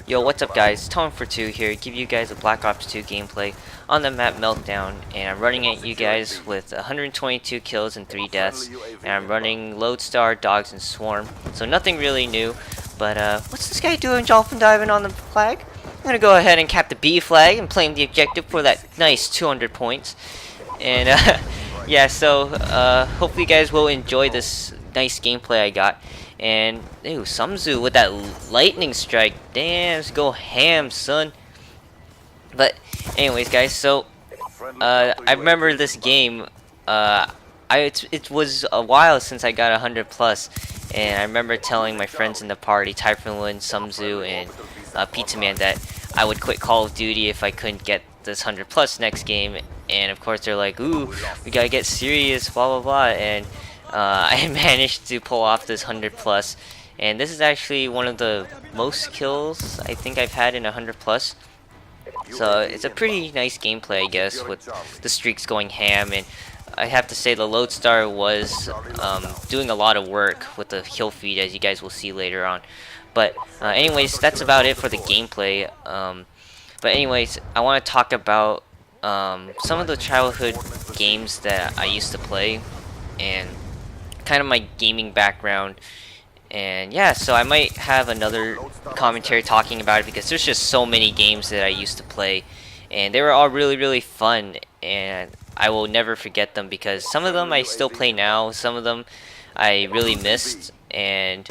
Yo, what's up guys? Tone for 2 here, give you guys a Black Ops 2 gameplay on the map Meltdown, and I'm running at you guys with 122 kills and 3 deaths, and I'm running Lodestar, Dogs, and Swarm, so nothing really new, but what's this guy doing dolphin diving on the flag? I'm gonna go ahead and cap the B flag and claim the objective for that nice 200 points, and yeah, so hopefully you guys will enjoy this nice gameplay I got. And ew, Sumzu with that lightning strike. Damn, let's go ham, son. But anyways, guys, so I remember this game. It was a while since I got 100 plus, and I remember telling my friends in the party, Typhoon, Sumzu, and Pizza Man, that I would quit Call of Duty if I couldn't get this 100 plus next game. And of course, they're like, "Ooh, we gotta get serious," blah blah blah, and I managed to pull off this 100 plus, and this is actually one of the most kills I think I've had in 100 plus. So it's a pretty nice gameplay, I guess, with the streaks going ham. And I have to say the Lodestar was doing a lot of work with the kill feed, as you guys will see later on. But anyways, that's about it for the gameplay. But anyways, I want to talk about some of the childhood games that I used to play, and kind of my gaming background. And yeah, so I might have another commentary talking about it, because there's just so many games that I used to play, and they were all really fun, and I will never forget them, because some of them I still play now, some of them I really missed. And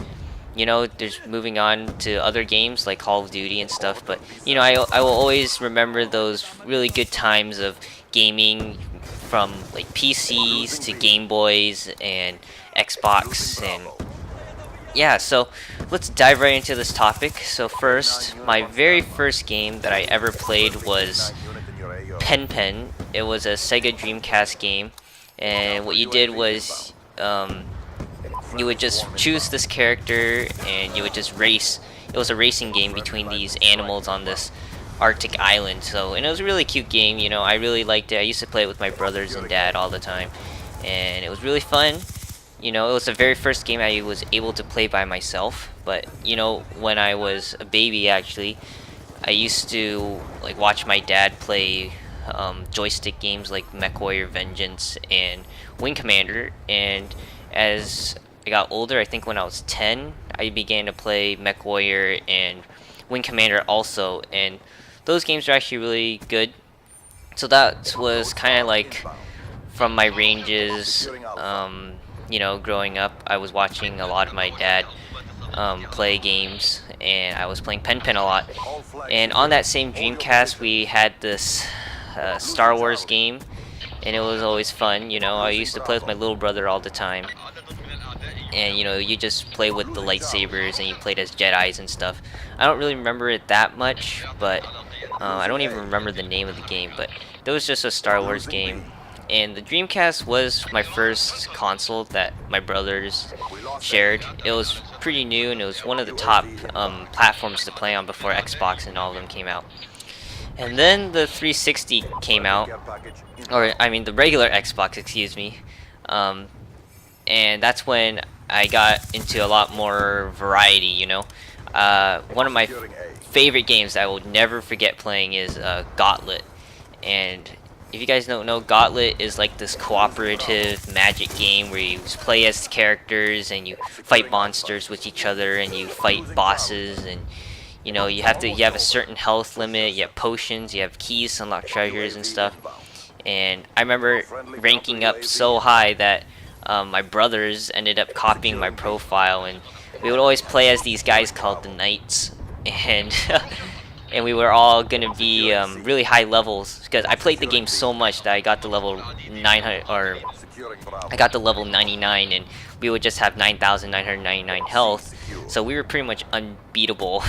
you know, there's moving on to other games like Call of Duty and stuff, but you know, I will always remember those really good times of gaming, from like PCs to Game Boys and Xbox. And yeah, so let's dive right into this topic. So first, my very first game that I ever played was Pen Pen. It was a Sega Dreamcast game, and what you did was you would just choose this character and you would just race. It was a racing game between these animals on this Arctic island. And it was a really cute game. You know, I really liked it. I used to play it with my brothers and dad all the time, and it was really fun. You know, it was the very first game I was able to play by myself. But you know, when I was a baby, actually, I used to like watch my dad play joystick games like MechWarrior Vengeance and Wing Commander. And as I got older, I think when I was 10, I began to play MechWarrior and Wing Commander also, and those games are actually really good. So that was kind of like from my ranges. You know, growing up, I was watching a lot of my dad play games, and I was playing Pen Pen a lot. And on that same Dreamcast, we had this Star Wars game, and it was always fun. You know, I used to play with my little brother all the time, and you know, you just play with the lightsabers and you played as Jedis and stuff. I don't really remember it that much, but I don't even remember the name of the game, but it was just a Star Wars game. And the Dreamcast was my first console that my brothers shared. It was pretty new, and it was one of the top platforms to play on before Xbox and all of them came out. And then the 360 came out, or I mean the regular Xbox, excuse me. And that's when I got into a lot more variety, you know. One of my favorite games that I will never forget playing is Gauntlet. And if you guys don't know, Gauntlet is like this cooperative magic game where you play as characters and you fight monsters with each other, and you fight bosses, and you know, you have a certain health limit, you have potions, you have keys to unlock treasures and stuff. And I remember ranking up so high that my brothers ended up copying my profile, and we would always play as these guys called the Knights, and and we were all gonna be really high levels, because I played the game so much that I got to level 900, or I got to level 99, and we would just have 9,999 health. So we were pretty much unbeatable,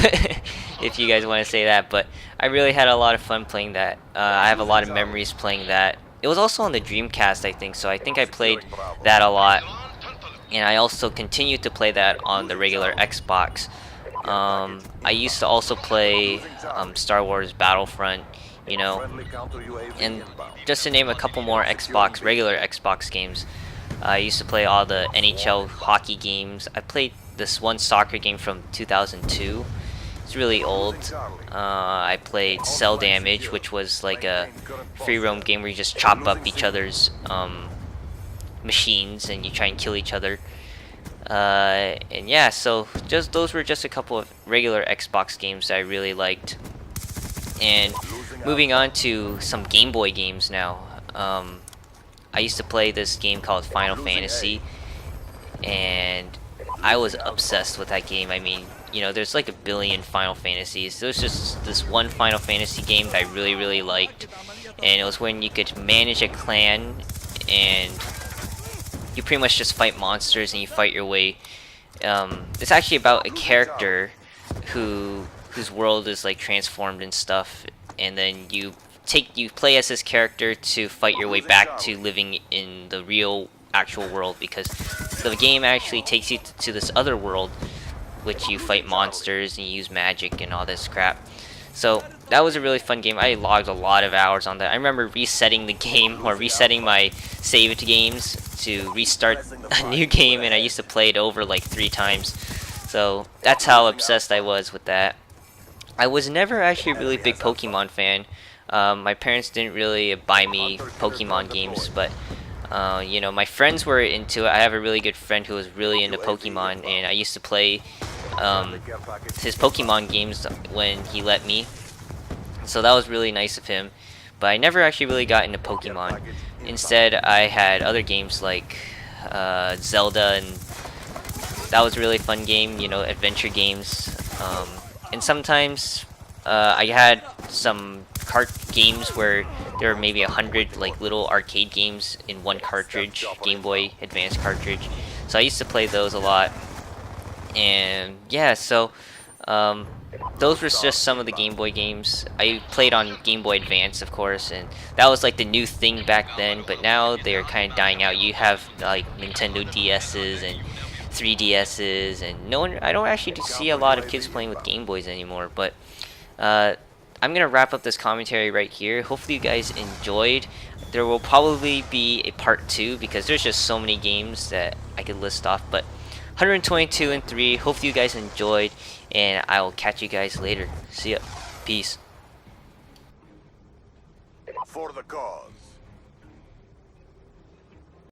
if you guys want to say that. But I really had a lot of fun playing that. I have a lot of memories playing that. It was also on the Dreamcast, I think, so I think I played that a lot. And I also continued to play that on the regular Xbox. I used to also play Star Wars Battlefront, you know, and just to name a couple more regular Xbox games. I used to play all the NHL hockey games. I played this one soccer game from 2002. It's really old. I played Cell Damage, which was like a free roam game where you just chop up each other's machines and you try and kill each other. And yeah, so just those were just a couple of regular Xbox games that I really liked. And moving on to some Game Boy games now. I used to play this game called Final Fantasy, and I was obsessed with that game. I mean, you know, there's like a billion Final Fantasies. There was just this one Final Fantasy game that I really, really liked, and it was when you could manage a clan, and you pretty much just fight monsters and you fight your way. It's actually about a character whose world is like transformed and stuff, and then you play as this character to fight your way back to living in the real actual world, because the game actually takes you to this other world which you fight monsters and you use magic and all this crap. So that was a really fun game. I logged a lot of hours on that. I remember resetting the game, or resetting my saved games to restart a new game, and I used to play it over like 3 times. So that's how obsessed I was with that. I was never actually a really big Pokemon fan. My parents didn't really buy me Pokemon games, but you know, my friends were into it. I have a really good friend who was really into Pokemon, and I used to play his Pokemon games when he let me. So that was really nice of him. But I never actually really got into Pokemon. Instead, I had other games like Zelda, and that was a really fun game, you know, adventure games. And sometimes I had some cart games where there were maybe 100 like little arcade games in one cartridge, Game Boy Advance cartridge. So I used to play those a lot. And yeah, so those were just some of the Game Boy games. I played on Game Boy Advance, of course, and that was like the new thing back then, but now they're kind of dying out. You have like Nintendo DS's and 3DS's, and I don't actually see a lot of kids playing with Game Boys anymore. But I'm gonna wrap up this commentary right here. Hopefully you guys enjoyed. There will probably be a part 2 because there's just so many games that I could list off, but 122 and 3. Hopefully you guys enjoyed, and I will catch you guys later. See ya. Peace. For the cause.